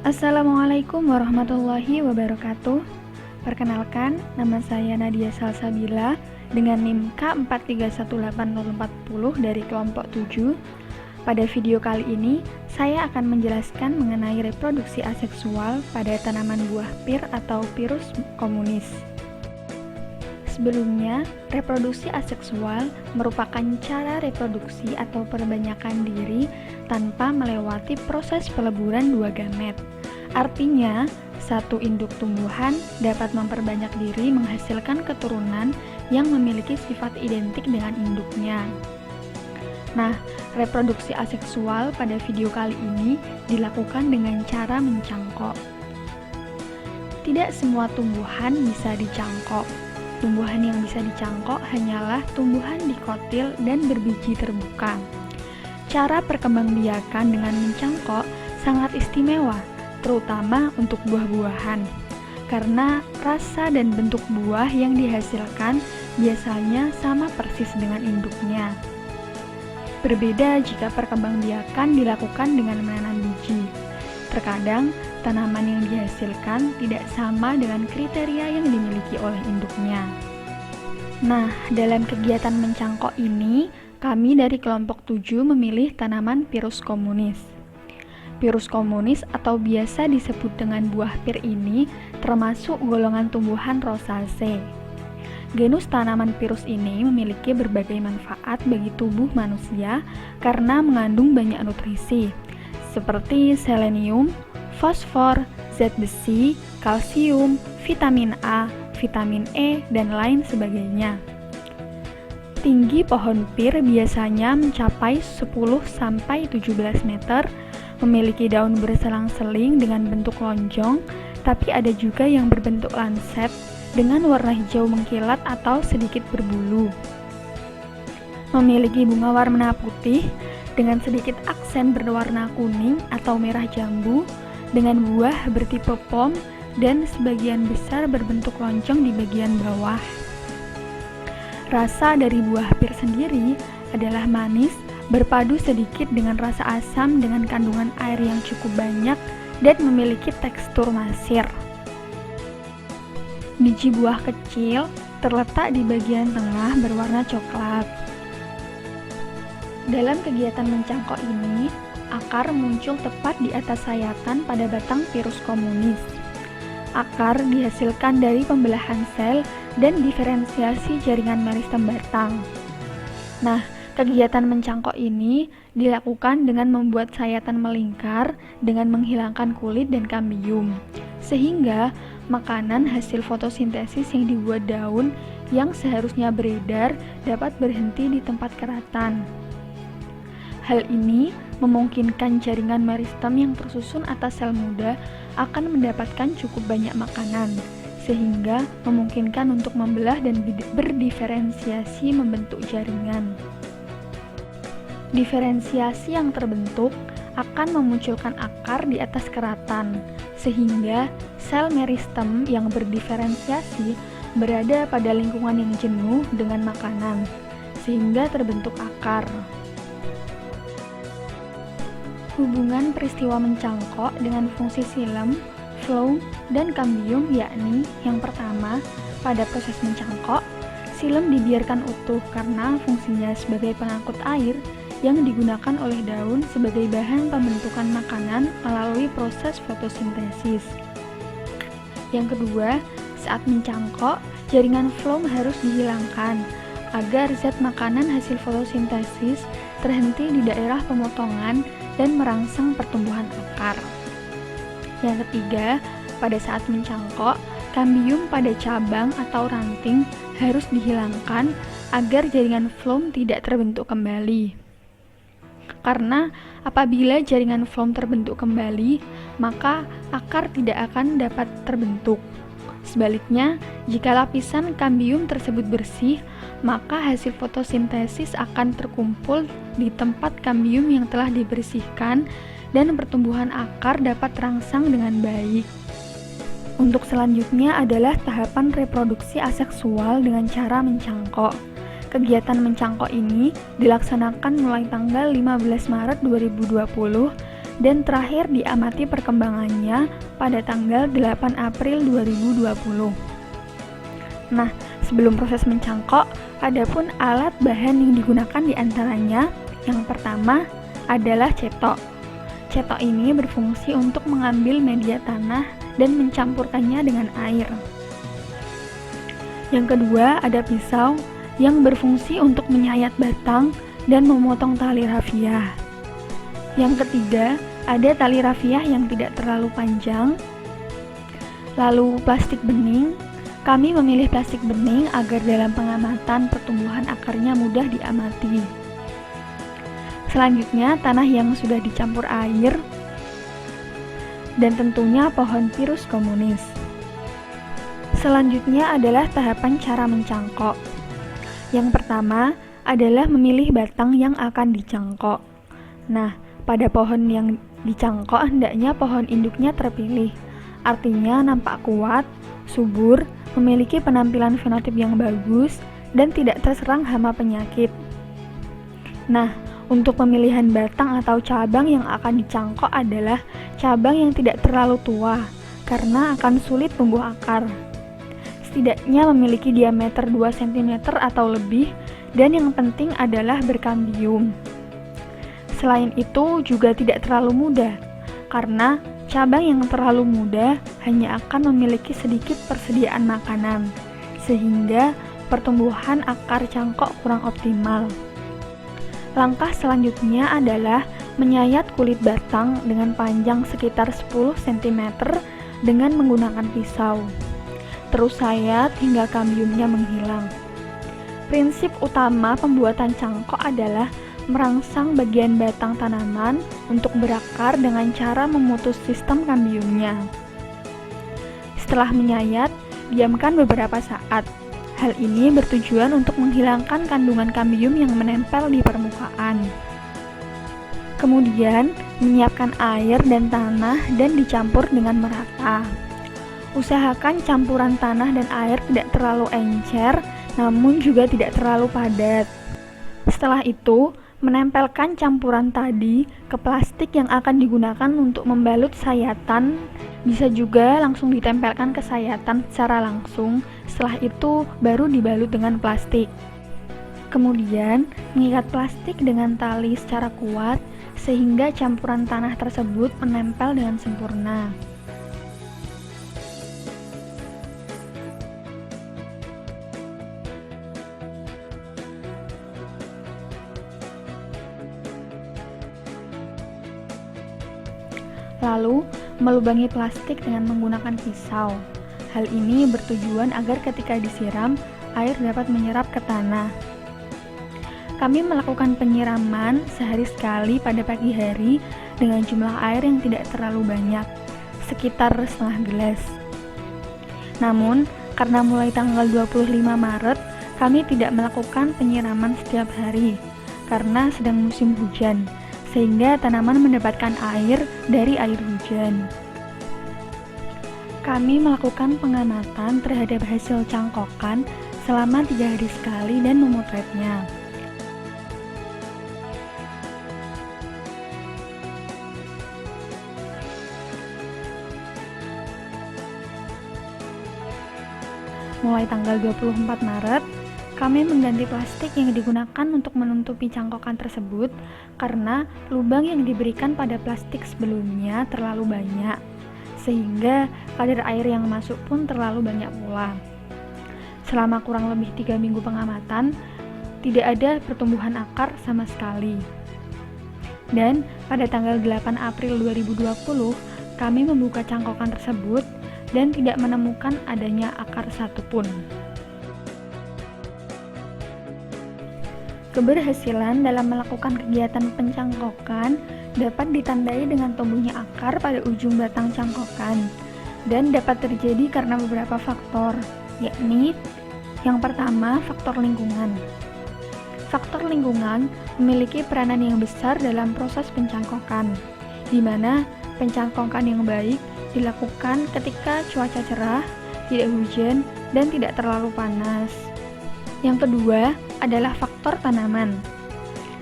Assalamualaikum warahmatullahi wabarakatuh. Perkenalkan, nama saya Nadia Salsabila dengan NIM K4318040 dari kelompok 7. Pada video kali ini, saya akan menjelaskan mengenai reproduksi aseksual pada tanaman buah pir atau Pyrus communis. Sebelumnya, reproduksi aseksual merupakan cara reproduksi atau perbanyakan diri tanpa melewati proses peleburan dua gamet. Artinya, satu induk tumbuhan dapat memperbanyak diri menghasilkan keturunan yang memiliki sifat identik dengan induknya. Nah, reproduksi aseksual pada video kali ini dilakukan dengan cara mencangkok. Tidak semua tumbuhan bisa dicangkok. Tumbuhan yang bisa dicangkok hanyalah tumbuhan dikotil dan berbiji terbuka. Cara perkembangbiakan dengan mencangkok sangat istimewa, terutama untuk buah-buahan, karena rasa dan bentuk buah yang dihasilkan biasanya sama persis dengan induknya. Berbeda jika perkembangbiakan dilakukan dengan menanam biji. Terkadang, tanaman yang dihasilkan tidak sama dengan kriteria yang dimiliki oleh induknya. Nah, dalam kegiatan mencangkok ini, kami dari kelompok 7 memilih tanaman Pyrus communis. Pyrus communis atau biasa disebut dengan buah pir ini termasuk golongan tumbuhan Rosaceae. Genus tanaman Pyrus ini memiliki berbagai manfaat bagi tubuh manusia karena mengandung banyak nutrisi, seperti selenium, fosfor, zat besi, kalsium, vitamin A, vitamin E, dan lain sebagainya. Tinggi pohon pir biasanya mencapai 10-17 meter, memiliki daun berselang-seling dengan bentuk lonjong, tapi ada juga yang berbentuk lanset dengan warna hijau mengkilat atau sedikit berbulu. Memiliki bunga warna putih dengan sedikit aksen berwarna kuning atau merah jambu, dengan buah bertipe pom dan sebagian besar berbentuk lonjong di bagian bawah. Rasa dari buah pir sendiri adalah manis, berpadu sedikit dengan rasa asam dengan kandungan air yang cukup banyak dan memiliki tekstur masir. Biji buah kecil terletak di bagian tengah berwarna coklat. Dalam kegiatan mencangkok ini, akar muncul tepat di atas sayatan pada batang Pyrus communis. Akar dihasilkan dari pembelahan sel dan diferensiasi jaringan meristem batang. Nah, kegiatan mencangkok ini dilakukan dengan membuat sayatan melingkar dengan menghilangkan kulit dan kambium, sehingga makanan hasil fotosintesis yang dibuat daun yang seharusnya beredar dapat berhenti di tempat keratan. Hal ini memungkinkan jaringan meristem yang tersusun atas sel muda akan mendapatkan cukup banyak makanan, sehingga memungkinkan untuk membelah dan berdiferensiasi membentuk jaringan. Diferensiasi yang terbentuk akan memunculkan akar di atas keratan, sehingga sel meristem yang berdiferensiasi berada pada lingkungan yang jenuh dengan makanan, sehingga terbentuk akar. Hubungan peristiwa mencangkok dengan fungsi xilem, floem, dan kambium yakni yang pertama, pada proses mencangkok, xilem dibiarkan utuh karena fungsinya sebagai pengangkut air yang digunakan oleh daun sebagai bahan pembentukan makanan melalui proses fotosintesis. Yang kedua, saat mencangkok, jaringan floem harus dihilangkan agar zat makanan hasil fotosintesis terhenti di daerah pemotongan dan merangsang pertumbuhan akar. Yang ketiga, pada saat mencangkok, kambium pada cabang atau ranting harus dihilangkan agar jaringan floem tidak terbentuk kembali. Karena apabila jaringan floem terbentuk kembali, maka akar tidak akan dapat terbentuk. Sebaliknya, jika lapisan kambium tersebut bersih, maka hasil fotosintesis akan terkumpul di tempat kambium yang telah dibersihkan dan pertumbuhan akar dapat terangsang dengan baik. Untuk selanjutnya adalah tahapan reproduksi aseksual dengan cara mencangkok. Kegiatan mencangkok ini dilaksanakan mulai tanggal 15 Maret 2020 dan terakhir diamati perkembangannya pada tanggal 8 April 2020. Nah, sebelum proses mencangkok, adapun alat bahan yang digunakan diantaranya yang pertama adalah cetok. Cetok ini berfungsi untuk mengambil media tanah dan mencampurkannya dengan air. Yang kedua ada pisau yang berfungsi untuk menyayat batang dan memotong tali rafiah. Yang ketiga, ada tali rafiah yang tidak terlalu panjang. Lalu plastik bening. Kami memilih plastik bening agar dalam pengamatan pertumbuhan akarnya mudah diamati. Selanjutnya, tanah yang sudah dicampur air. Dan tentunya pohon Pyrus communis. Selanjutnya adalah tahapan cara mencangkok. Yang pertama adalah memilih batang yang akan dicangkok. Nah, pada pohon yang dicangkok hendaknya pohon induknya terpilih. Artinya nampak kuat, subur, memiliki penampilan fenotip yang bagus, dan tidak terserang hama penyakit. Nah, untuk pemilihan batang atau cabang yang akan dicangkok adalah cabang yang tidak terlalu tua, karena akan sulit tumbuh akar. Setidaknya memiliki diameter 2 cm atau lebih, dan yang penting adalah berkambium. Selain itu juga tidak terlalu muda, karena cabang yang terlalu muda hanya akan memiliki sedikit persediaan makanan, sehingga pertumbuhan akar cangkok kurang optimal. Langkah selanjutnya adalah menyayat kulit batang dengan panjang sekitar 10 cm dengan menggunakan pisau. Terus sayat hingga kambiumnya menghilang. Prinsip utama pembuatan cangkok adalah merangsang bagian batang tanaman untuk berakar dengan cara memutus sistem kambiumnya. Setelah menyayat, diamkan beberapa saat. Hal ini bertujuan untuk menghilangkan kandungan kambium yang menempel di permukaan. Kemudian, menyiapkan air dan tanah dan dicampur dengan merata. Usahakan campuran tanah dan air tidak terlalu encer, namun juga tidak terlalu padat. Setelah itu, menempelkan campuran tadi ke plastik yang akan digunakan untuk membalut sayatan. Bisa juga langsung ditempelkan ke sayatan secara langsung, setelah itu baru dibalut dengan plastik. Kemudian, mengikat plastik dengan tali secara kuat sehingga campuran tanah tersebut menempel dengan sempurna. Lalu, melubangi plastik dengan menggunakan pisau. Hal ini bertujuan agar ketika disiram, air dapat menyerap ke tanah. Kami melakukan penyiraman sehari sekali pada pagi hari dengan jumlah air yang tidak terlalu banyak, sekitar setengah gelas. Namun, karena mulai tanggal 25 Maret, kami tidak melakukan penyiraman setiap hari, karena sedang musim hujan, sehingga tanaman mendapatkan air dari air hujan. Kami melakukan pengamatan terhadap hasil cangkokan selama 3 hari sekali dan memotretnya. Mulai tanggal 24 Maret, kami mengganti plastik yang digunakan untuk menutupi cangkokan tersebut karena lubang yang diberikan pada plastik sebelumnya terlalu banyak, sehingga kadar air yang masuk pun terlalu banyak pula. Selama kurang lebih 3 minggu pengamatan, tidak ada pertumbuhan akar sama sekali. Dan pada tanggal 8 April 2020, kami membuka cangkokan tersebut dan tidak menemukan adanya akar satupun. Keberhasilan dalam melakukan kegiatan pencangkokan dapat ditandai dengan tumbuhnya akar pada ujung batang cangkokan dan dapat terjadi karena beberapa faktor, yakni yang pertama, faktor lingkungan. Faktor lingkungan memiliki peranan yang besar dalam proses pencangkokan, di mana pencangkokan yang baik dilakukan ketika cuaca cerah, tidak hujan, dan tidak terlalu panas. Yang kedua adalah faktor tanaman.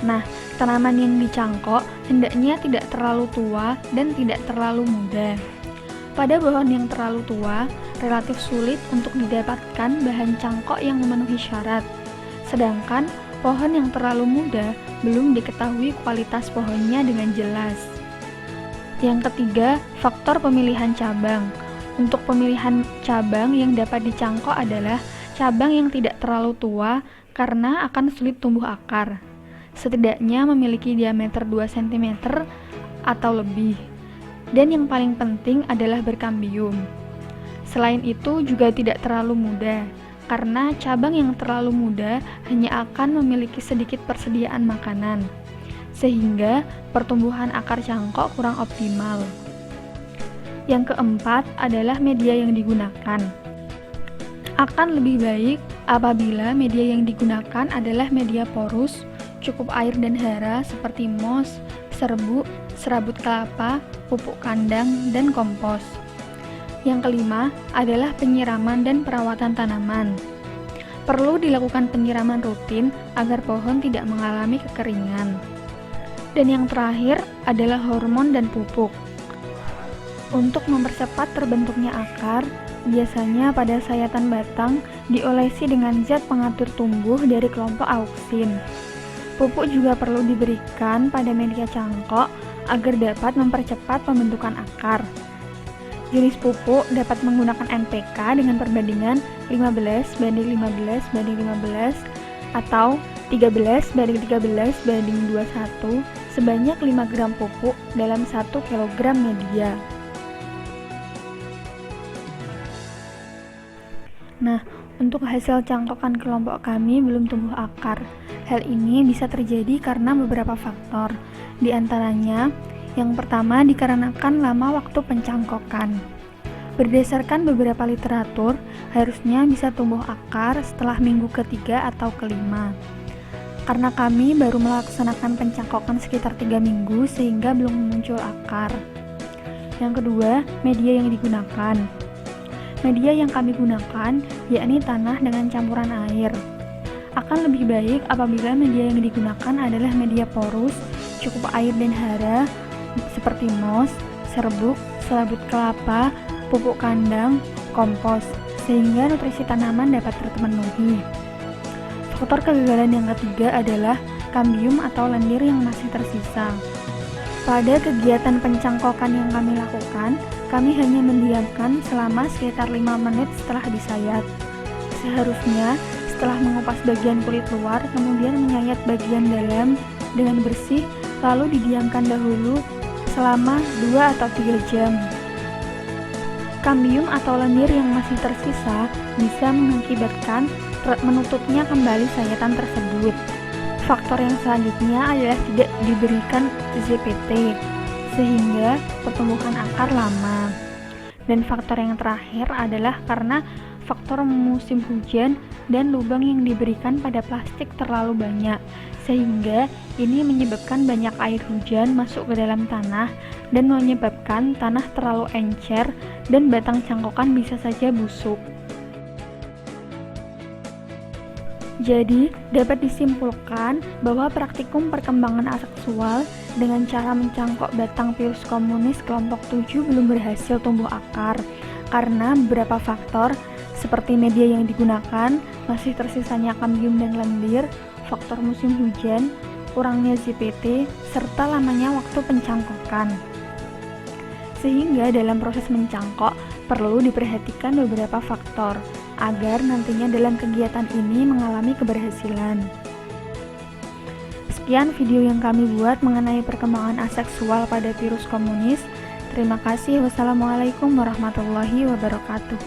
Nah, tanaman yang dicangkok hendaknya tidak terlalu tua dan tidak terlalu muda. Pada pohon yang terlalu tua, relatif sulit untuk didapatkan bahan cangkok yang memenuhi syarat. Sedangkan pohon yang terlalu muda belum diketahui kualitas pohonnya dengan jelas. Yang ketiga, faktor pemilihan cabang. Untuk pemilihan cabang yang dapat dicangkok adalah cabang yang tidak terlalu tua karena akan sulit tumbuh akar. Setidaknya memiliki diameter 2 cm atau lebih. Dan yang paling penting adalah berkambium. Selain itu juga tidak terlalu muda, karena cabang yang terlalu muda hanya akan memiliki sedikit persediaan makanan, sehingga pertumbuhan akar cangkok kurang optimal. Yang keempat adalah media yang digunakan. Akan lebih baik apabila media yang digunakan adalah media porus, cukup air dan hara seperti moss, serbuk, serabut kelapa, pupuk kandang, dan kompos. Yang kelima adalah penyiraman dan perawatan tanaman. Perlu dilakukan penyiraman rutin agar pohon tidak mengalami kekeringan. Dan yang terakhir adalah hormon dan pupuk. Untuk mempercepat terbentuknya akar, biasanya pada sayatan batang diolesi dengan zat pengatur tumbuh dari kelompok auksin. Pupuk juga perlu diberikan pada media cangkok agar dapat mempercepat pembentukan akar. Jenis pupuk dapat menggunakan NPK dengan perbandingan 15:15:15 atau 13:13:21 sebanyak 5 gram pupuk dalam 1 kg media. Nah, untuk hasil cangkokan kelompok kami belum tumbuh akar. Hal ini bisa terjadi karena beberapa faktor. Di antaranya, yang pertama dikarenakan lama waktu pencangkokan. Berdasarkan beberapa literatur, harusnya bisa tumbuh akar setelah minggu ketiga atau kelima. Karena kami baru melaksanakan pencangkokan sekitar 3 minggu sehingga belum muncul akar. Yang kedua, media yang digunakan. Media yang kami gunakan yakni tanah dengan campuran air. Akan lebih baik apabila media yang digunakan adalah media porus, cukup air dan hara seperti moss, serbuk, serabut kelapa, pupuk kandang, kompos, sehingga nutrisi tanaman dapat terpenuhi. Faktor kegagalan yang ketiga adalah kambium atau lendir yang masih tersisa. Pada kegiatan pencangkokan yang kami lakukan, kami hanya mendiamkan selama sekitar 5 menit setelah disayat. Seharusnya setelah mengupas bagian kulit luar, kemudian menyayat bagian dalam dengan bersih, lalu didiamkan dahulu selama 2 atau 3 jam. Kambium atau lendir yang masih tersisa bisa mengakibatkan menutupnya kembali sayatan tersebut. Faktor yang selanjutnya adalah tidak diberikan ZPT, sehingga pertumbuhan akar lama. Dan faktor yang terakhir adalah karena faktor musim hujan dan lubang yang diberikan pada plastik terlalu banyak, sehingga ini menyebabkan banyak air hujan masuk ke dalam tanah dan menyebabkan tanah terlalu encer dan batang cangkokan bisa saja busuk. Jadi, dapat disimpulkan bahwa praktikum perkembangan aseksual dengan cara mencangkok batang Pinus communis kelompok 7 belum berhasil tumbuh akar karena beberapa faktor seperti media yang digunakan, masih tersisanya kambium dan lendir, faktor musim hujan, kurangnya ZPT, serta lamanya waktu pencangkokan. Sehingga dalam proses mencangkok perlu diperhatikan beberapa faktor agar nantinya dalam kegiatan ini mengalami keberhasilan. Sekian video yang kami buat mengenai perkembangan aseksual pada Pinus communis. Terima kasih. Wassalamualaikum warahmatullahi wabarakatuh.